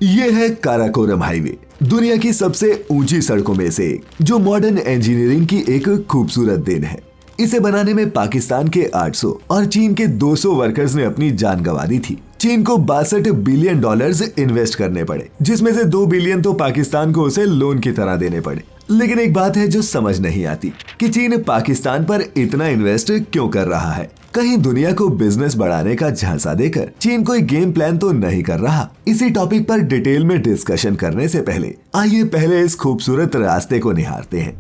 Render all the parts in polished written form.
ये है काराकोरम हाईवे, दुनिया की सबसे ऊंची सड़कों में से एक, जो मॉडर्न इंजीनियरिंग की एक खूबसूरत देन है। इसे बनाने में पाकिस्तान के 800 और चीन के 200 वर्कर्स ने अपनी जान गंवा दी थी। चीन को $62 बिलियन इन्वेस्ट करने पड़े, जिसमें से 2 बिलियन तो पाकिस्तान को उसे लोन की तरह देने पड़े। लेकिन एक बात है जो समझ नहीं आती कि चीन पाकिस्तान पर इतना इन्वेस्ट क्यों कर रहा है। कहीं दुनिया को बिजनेस बढ़ाने का झांसा देकर चीन कोई गेम प्लान तो नहीं कर रहा। इसी टॉपिक पर डिटेल में डिस्कशन करने से पहले आइए पहले इस खूबसूरत रास्ते को निहारते हैं।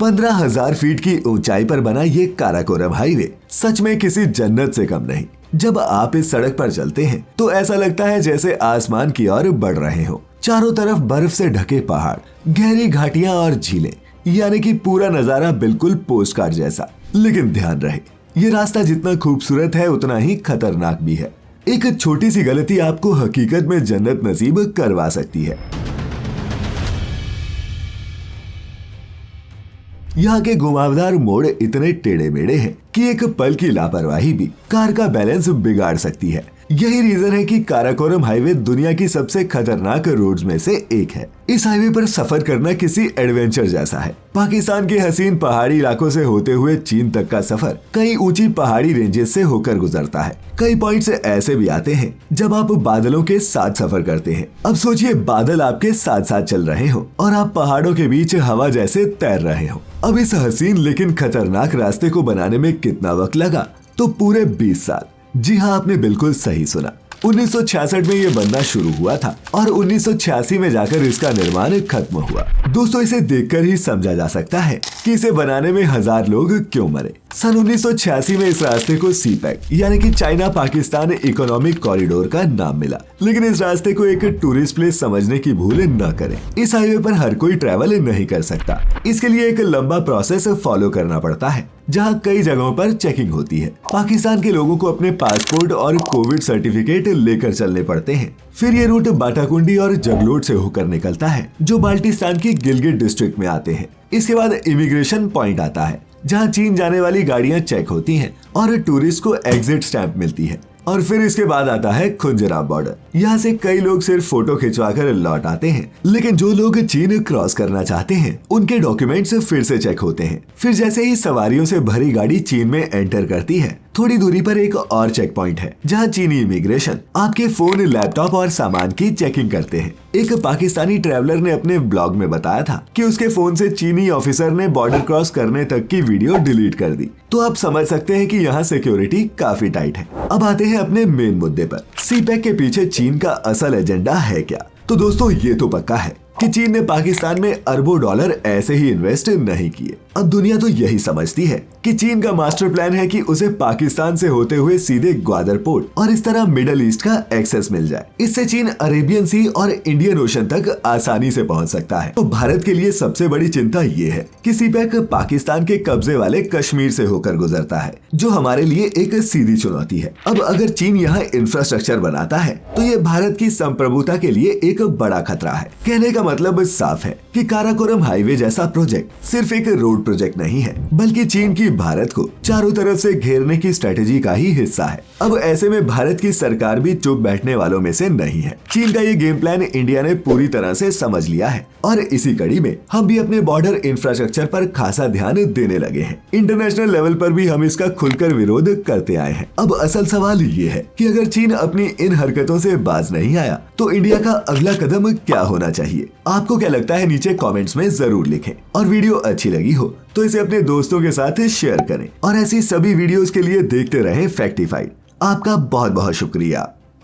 पंद्रह 15,000 फीट की ऊंचाई पर बना ये काराकोरम हाईवे सच में किसी जन्नत से कम नहीं। जब आप इस सड़क पर चलते हैं तो ऐसा लगता है जैसे आसमान की ओर बढ़ रहे हो। चारों तरफ बर्फ से ढके पहाड़, गहरी घाटियां और झीलें, यानी कि पूरा नजारा बिल्कुल पोस्ट कार्ड जैसा। लेकिन ध्यान रहे, ये रास्ता जितना खूबसूरत है उतना ही खतरनाक भी है। एक छोटी सी गलती आपको हकीकत में जन्नत नसीब करवा सकती है। यहाँ के घुमावदार मोड़ इतने टेढ़े मेढ़े हैं कि एक पल की लापरवाही भी कार का बैलेंस बिगाड़ सकती है। यही रीजन है कि काराकोरम हाईवे दुनिया की सबसे खतरनाक रोड्स में से एक है। इस हाईवे पर सफर करना किसी एडवेंचर जैसा है। पाकिस्तान के हसीन पहाड़ी इलाकों से होते हुए चीन तक का सफर कई ऊंची पहाड़ी रेंजेस से होकर गुजरता है। कई पॉइंट्स ऐसे भी आते हैं जब आप बादलों के साथ सफर करते हैं। अब सोचिए, बादल आपके साथ साथ चल रहे हो और आप पहाड़ों के बीच हवा जैसे तैर रहे हो। अब इस हसीन लेकिन खतरनाक रास्ते को बनाने में कितना वक्त लगा? तो पूरे 20 साल। जी हाँ, आपने बिल्कुल सही सुना। 1966 में ये बनना शुरू हुआ था और 1986 में जाकर इसका निर्माण खत्म हुआ। दोस्तों, इसे देखकर ही समझा जा सकता है कि इसे बनाने में 1000 लोग क्यों मरे। सन 1986 में इस रास्ते को सीपैक यानी कि चाइना पाकिस्तान इकोनॉमिक कॉरिडोर का नाम मिला। लेकिन इस रास्ते को एक टूरिस्ट प्लेस समझने की भूल न करें। इस हाईवे पर हर कोई ट्रैवल नहीं कर सकता। इसके लिए एक लंबा प्रोसेस फॉलो करना पड़ता है, जहाँ कई जगहों पर चेकिंग होती है। पाकिस्तान के लोगों को अपने पासपोर्ट और कोविड सर्टिफिकेट लेकर चलने पड़ते हैं। फिर ये रूट बाटाकुंडी और जगलोट से होकर निकलता है, जो बाल्टिस्तान की गिलगित डिस्ट्रिक्ट में आते हैं। इसके बाद इमिग्रेशन पॉइंट आता है, जहाँ चीन जाने वाली गाड़ियाँ चेक होती हैं और टूरिस्ट को एग्जिट स्टैंप मिलती है। और फिर इसके बाद आता है खुंजराम बॉर्डर। यहाँ से कई लोग सिर्फ फोटो खिंचवाकर लौट आते हैं, लेकिन जो लोग चीन क्रॉस करना चाहते हैं उनके डॉक्यूमेंट्स फिर से चेक होते हैं। फिर जैसे ही सवारियों से भरी गाड़ी चीन में एंटर करती है, थोड़ी दूरी पर एक और चेक पॉइंट है, जहाँ चीनी इमिग्रेशन आपके फोन, लैपटॉप और सामान की चेकिंग करते हैं। एक पाकिस्तानी ट्रैवलर ने अपने ब्लॉग में बताया था कि उसके फोन से चीनी ऑफिसर ने बॉर्डर क्रॉस करने तक की वीडियो डिलीट कर दी। तो आप समझ सकते हैं कि यहाँ सिक्योरिटी काफी टाइट है। अब आते हैं अपने मेन मुद्दे पर, सीपैक के पीछे चीन का असल एजेंडा है क्या? तो दोस्तों, ये तो पक्का है कि चीन ने पाकिस्तान में अरबों डॉलर ऐसे ही इन्वेस्ट नहीं किए। अब दुनिया तो यही समझती है कि चीन का मास्टर प्लान है कि उसे पाकिस्तान से होते हुए सीधे ग्वादर पोर्ट और इस तरह मिडल ईस्ट का एक्सेस मिल जाए। इससे चीन अरेबियन सी और इंडियन ओशन तक आसानी से पहुंच सकता है। तो भारत के लिए सबसे बड़ी चिंता ये है कि सीपैक पाकिस्तान के कब्जे वाले कश्मीर से होकर गुजरता है, जो हमारे लिए एक सीधी चुनौती है। अब अगर चीन यहाँ इंफ्रास्ट्रक्चर बनाता है तो ये भारत की संप्रभुता के लिए एक बड़ा खतरा है। कहने का मतलब साफ है कि काराकोरम हाईवे जैसा प्रोजेक्ट सिर्फ एक रोड प्रोजेक्ट नहीं है, बल्कि चीन की भारत को चारों तरफ से घेरने की स्ट्रेटेजी का ही हिस्सा है। अब ऐसे में भारत की सरकार भी चुप बैठने वालों में से नहीं है। चीन का ये गेम प्लान इंडिया ने पूरी तरह से समझ लिया है और इसी कड़ी में हम भी अपने बॉर्डर इंफ्रास्ट्रक्चर पर खासा ध्यान देने लगे हैं। इंटरनेशनल लेवल पर भी हम इसका खुलकर विरोध करते आए हैं। अब असल सवाल ये है कि अगर चीन अपनी इन हरकतों से बाज नहीं आया तो इंडिया का अगला कदम क्या होना चाहिए? आपको क्या लगता है? नीचे कमेंट्स में जरूर लिखें। और वीडियो अच्छी लगी हो तो इसे अपने दोस्तों के साथ शेयर करें और ऐसी सभी वीडियोस के लिए देखते रहें फैक्टिफाइड। आपका बहुत बहुत शुक्रिया।